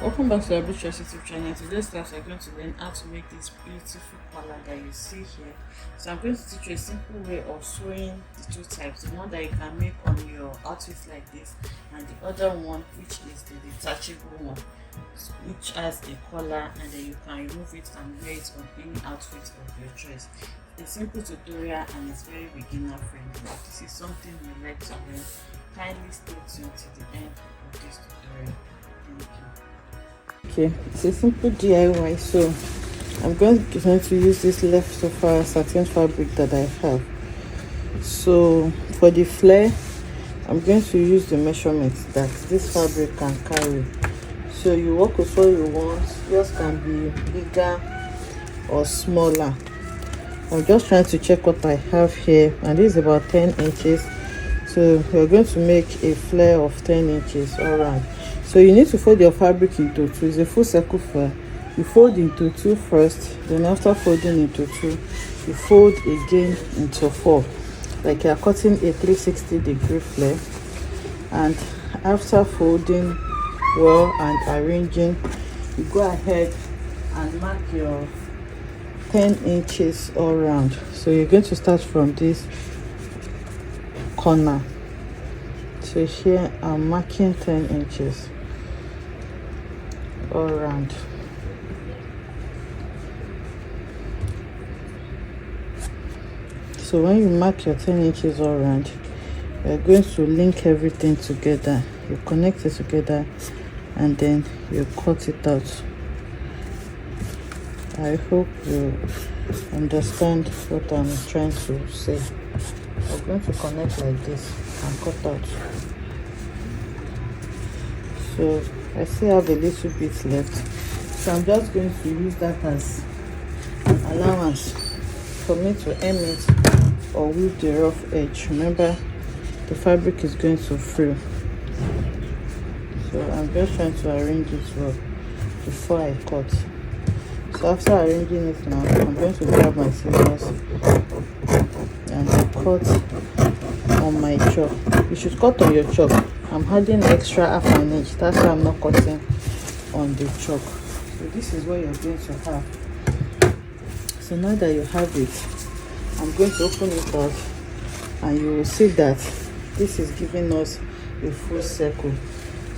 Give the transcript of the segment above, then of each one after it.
Welcome back to our Butcher's YouTube channel. Today's class we're going to learn how to make this beautiful collar that you see here. So I'm going to teach you a simple way of sewing the two types, the one that you can make on your outfits like this, and the other one which is the detachable one, which has a collar and then you can remove it and wear it on any outfit of your choice. It's a simple tutorial and it's very beginner friendly. If this is something you like to learn, kindly stay tuned to the end of this tutorial. Thank you. Okay, it's a simple DIY. So I'm going to use this leftover satin fabric that I have. So for the flare, I'm going to use the measurements that this fabric can carry. So you work with what you want. Yours can be bigger or smaller. I'm just trying to check what I have here, and this is about 10 inches. So we're going to make a flare of 10 inches all around. So you need to fold your fabric into two. It's a full circle flare. You fold into two first, then after folding into two, you fold again into four, like you're cutting a 360-degree flare. And after folding well and arranging, you go ahead and mark your 10 inches all around. So you're going to start from this corner. So here I'm marking 10 inches all around. So when you mark your 10 inches all around, you're going to link everything together. You connect it together and then you cut it out. I hope you understand what I'm trying to say. I'm going to connect like this and cut out. So I still have a little bit left, so I'm just going to use that as an allowance for me to hem it or weave the rough edge. Remember, the fabric is going to frill, so I'm just trying to arrange it well before I cut. So after arranging it now, I'm going to grab my scissors and cut on my chalk. You should cut on your chalk. I'm adding extra half an inch. That's why I'm not cutting on the chalk. So this is what you're going to have. So now that you have it, I'm going to open it out and you will see that this is giving us a full circle.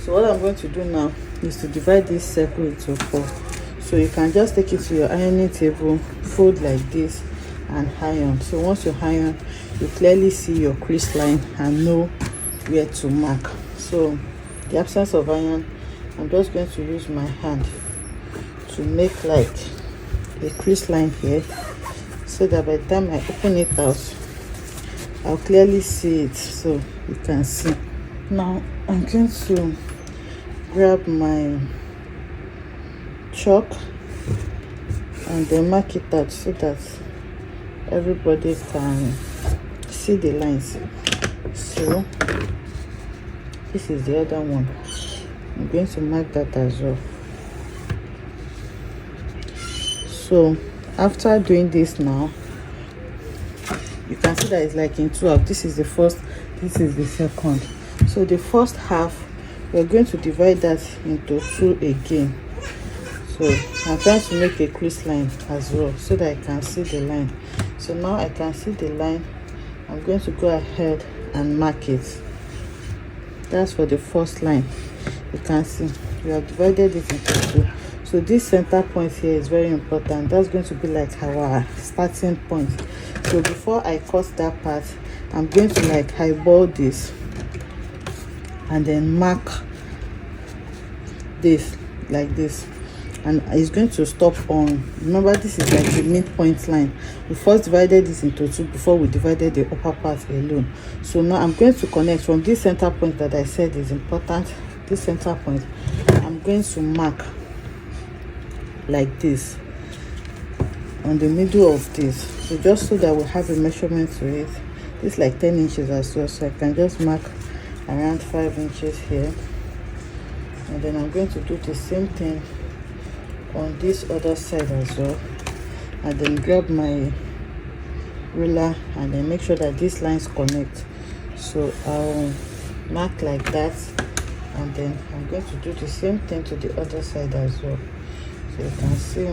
So what I'm going to do now is to divide this circle into four. So you can just take it to your ironing table, fold like this and iron. So once you iron, you clearly see your crease line and know where to mark. So the absence of iron, I'm just going to use my hand to make like a crease line here, so that by the time I open it out, I'll clearly see it. So you can see. Now I'm going to grab my chalk and then mark it out so that everybody can see the lines. So this is the other one. I'm going to mark that as well. So after doing this now, you can see that it's like in two halves. This is the first, this is the second. So the first half, we're going to divide that into two again. So I'm trying to make a crease line as well so that I can see the line. So now I can see the line. I'm going to go ahead and mark it. That's for the first line. You can see we have divided it into two. So this center point here is very important. That's going to be like our starting point. So before I cut that part, I'm going to like eyeball this and then mark this like this, and it's going to stop on, remember this is like the midpoint line. We first divided this into two before we divided the upper part alone. So now I'm going to connect from this center point that I said is important. This center point, I'm going to mark like this on the middle of this. So just so that we have a measurement to it. This is like 10 inches as well, so I can just mark around 5 inches here, and then I'm going to do the same thing on this other side as well, and then grab my ruler and then make sure that these lines connect. So I'll mark like that and then I'm going to do the same thing to the other side as well. So you can see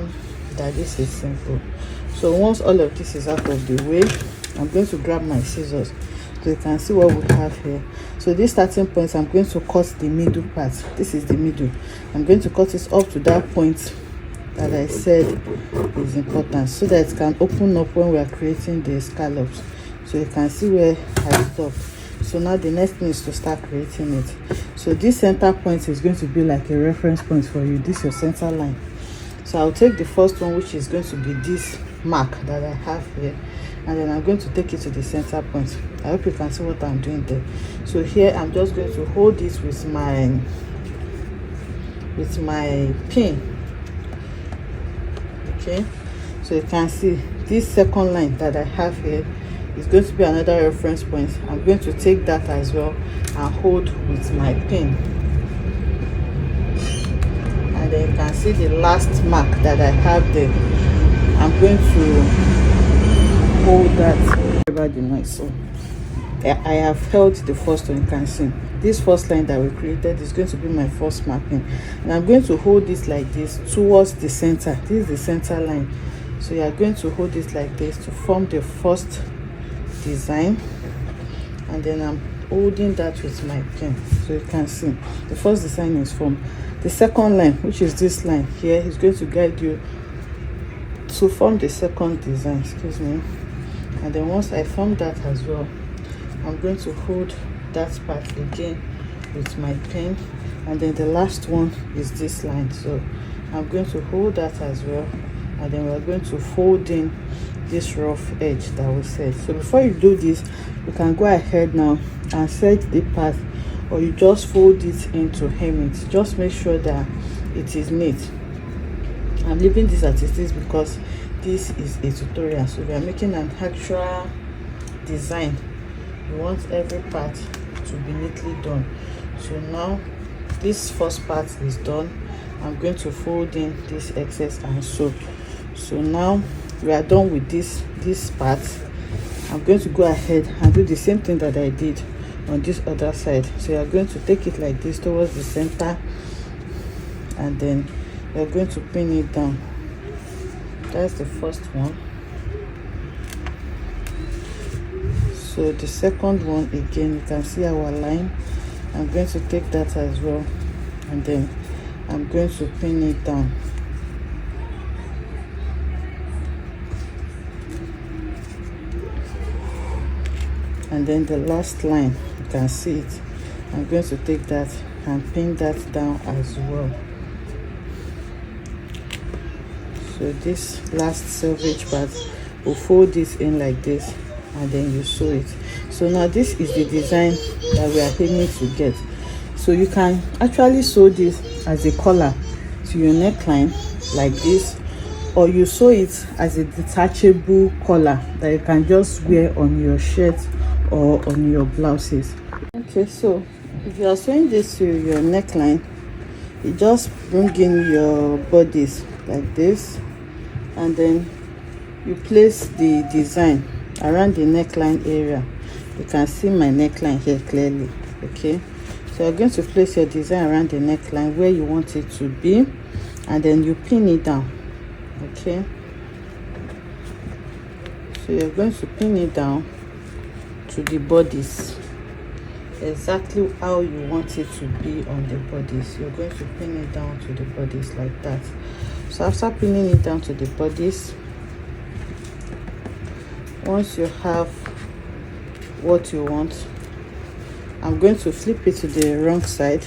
that this is simple. So once all of this is out of the way, I'm going to grab my scissors so you can see what we have here. So this starting point, I'm going to cut the middle part. This is the middle. I'm going to cut it up to that point that I said is important, so that it can open up when we are creating the scallops. So you can see where I stopped. So now the next thing is to start creating it. So this center point is going to be like a reference point for you. This is your center line. So I'll take the first one, which is going to be this mark that I have here, and then I'm going to take it to the center point. I hope you can see what I'm doing there. So here I'm just going to hold this with my pin. Okay, so you can see this second line that I have here is going to be another reference point. I'm going to take that as well and hold with my pin, and then you can see the last mark that I have there. I'm going to hold that about the noise. So I have held the first one. You can see this first line that we created is going to be my first marking, and I'm going to hold this like this towards the center. This is the center line, so you are going to hold this like this to form the first design, and then I'm holding that with my pen. So you can see the first design is formed. The second line, which is this line here, is going to guide you to form the second design, excuse me. And then once I form that as well, I'm going to hold that part again with my pen, and then the last one is this line. So I'm going to hold that as well, and then we're going to fold in this rough edge that we said. So before you do this, you can go ahead now and set the path, or you just fold it into hem it. Just make sure that it is neat. I'm leaving this as it is because this is a tutorial, so we are making an actual design. We want every part to be neatly done. So now this first part is done. I'm going to fold in this excess and sew. So now we are done with this part. I'm going to go ahead and do the same thing that I did on this other side. So you are going to take it like this towards the center, and then you're going to pin it down. That's the first one. So the second one, again, you can see our line. I'm going to take that as well, and then I'm going to pin it down. And then the last line, you can see it. I'm going to take that and pin that down as well. So this last selvage part, we'll fold this in like this, and then you sew it. So now this is the design that we are aiming to get. So you can actually sew this as a collar to your neckline like this, or you sew it as a detachable collar that you can just wear on your shirt or on your blouses. Okay, so if you are sewing this to your neckline, you just bring in your bodice like this, and then you place the design around the neckline area. You can see my neckline here clearly. Okay, so you're going to place your design around the neckline where you want it to be, and then you pin it down. Okay, so you're going to pin it down to the bodice exactly how you want it to be on the bodice. You're going to pin it down to the bodice like that. So after pinning it down to the bodice, once you have what you want, I'm going to flip it to the wrong side.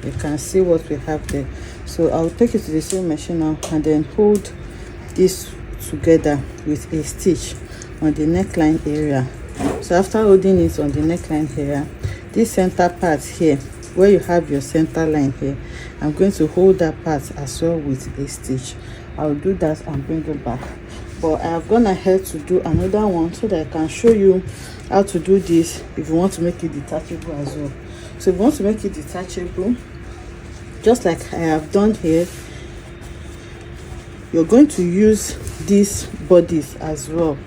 You can see what we have there. So I'll take it to the sewing machine now, and then hold this together with a stitch on the neckline area. So after holding it on the neckline area, this center part here where you have your center line here, I'm going to hold that part as well with a stitch. I'll do that and bring it back, but I have gone ahead to do another one so that I can show you how to do this if you want to make it detachable as well. So if you want to make it detachable, just like I have done here, you're going to use these bodies as well.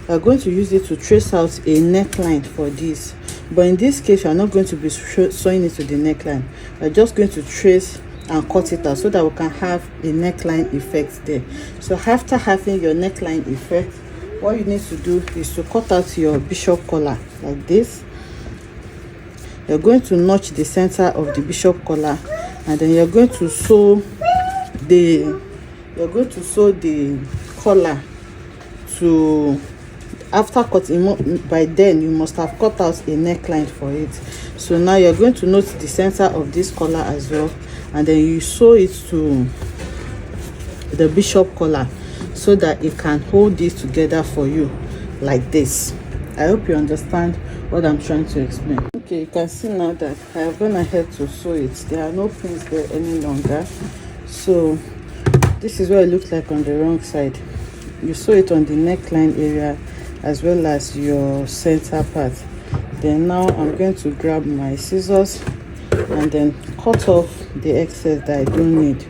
You're going to use it to trace out a neckline for this. but in this case you are not going to be sewing it to the neckline. We're just going to trace and cut it out so that we can have a neckline effect there. So after having your neckline effect, what you need to do is to cut out your bishop collar like this. You're going to notch the center of the bishop collar, and then you're going to sew the collar to, after cutting, by then you must have cut out a neckline for it. So now you're going to note the center of this collar as well, and then you sew it to the bishop collar so that it can hold this together for you like this. I hope you understand what I'm trying to explain. Okay, you can see now that I have gone ahead to sew it. There are no pins there any longer. So this is what it looks like on the wrong side. You sew it on the neckline area as well as your center part. Then now I'm going to grab my scissors and then cut off the excess that I don't need.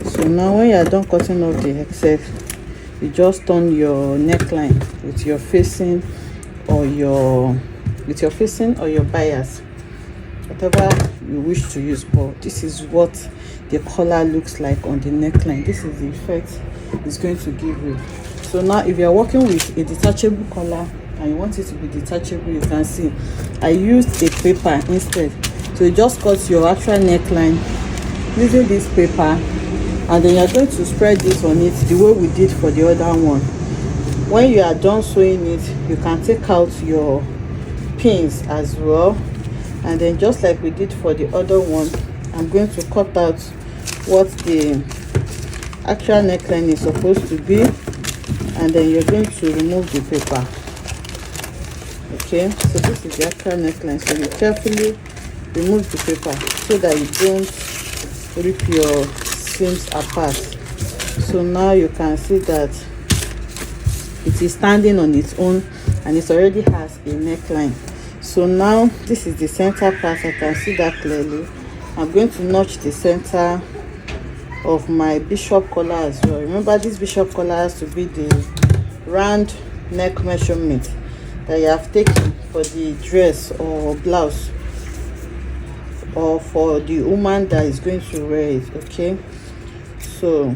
So now when you are done cutting off the excess, you just turn your neckline with your facing or your bias, whatever you wish to use. But this is what the collar looks like on the neckline. This is the effect it's going to give you. So now if you are working with a detachable collar and you want it to be detachable, you can see I used a paper instead. So you just cut your actual neckline using this paper, and then you're going to spread this on it the way we did for the other one. When you are done sewing it, you can take out your pins as well, and then just like we did for the other one, I'm going to cut out what the actual neckline is supposed to be, and then you're going to remove the paper. Okay, so this is the actual neckline, so you carefully remove the paper so that you don't rip your seams apart. So now you can see that it is standing on its own and it already has a neckline. So now this is the center part. I can see that clearly. I'm going to notch the center of my bishop collar as well. Remember, this bishop collar has to be the round neck measurement that you have taken for the dress or blouse, or for the woman that is going to wear it. Okay, so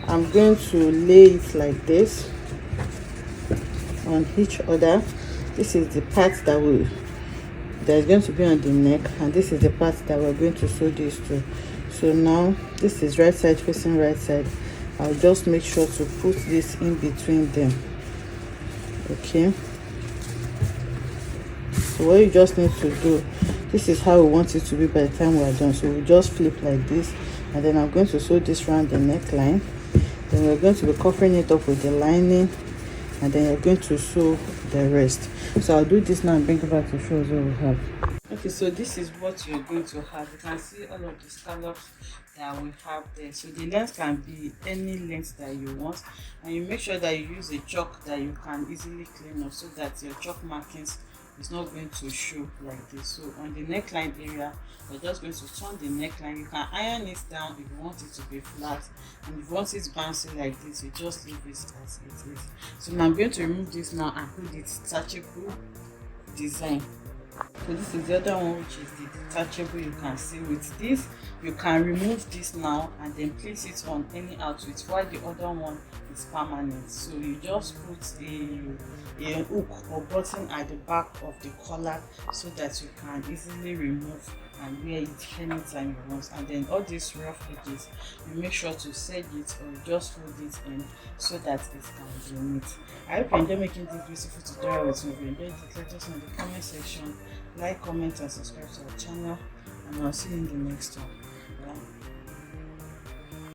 I'm going to lay it like this on each other. This is the part that is going to be on the neck, and this is the part that we're going to sew this to. So now this is right side facing right side. I'll just make sure to put this in between them. Okay, so what you just need to do, this is how we want it to be by the time we are done. So we just flip like this, and then I'm going to sew this around the neckline. Then we're going to be covering it up with the lining, and then you're going to sew the rest. So I'll do this now and bring it back to show us what we have. Okay, so this is what you're going to have. You can see all of the scallops that we have there. So the length can be any length that you want, and you make sure that you use a chalk that you can easily clean up so that your chalk markings is not going to show like this. So on the neckline area, you're just going to turn the neckline. You can iron it down if you want it to be flat, and if you want it bouncy like this, you just leave it as it is. So now I'm going to remove this now and put the detachable design. So this is the other one, which is the detachable. You can see with this you can remove this now and then place it on any outfit, while the other one is permanent. So you just put a hook or button at the back of the collar so that you can easily remove and wear it anytime you want. And then all these rough edges, you make sure to set it or you just fold it in so that it can be neat. I hope you enjoy making this beautiful tutorial with me. If you enjoyed it, let us know in the comment section. Like, comment and subscribe to our channel, and I'll see you in the next one.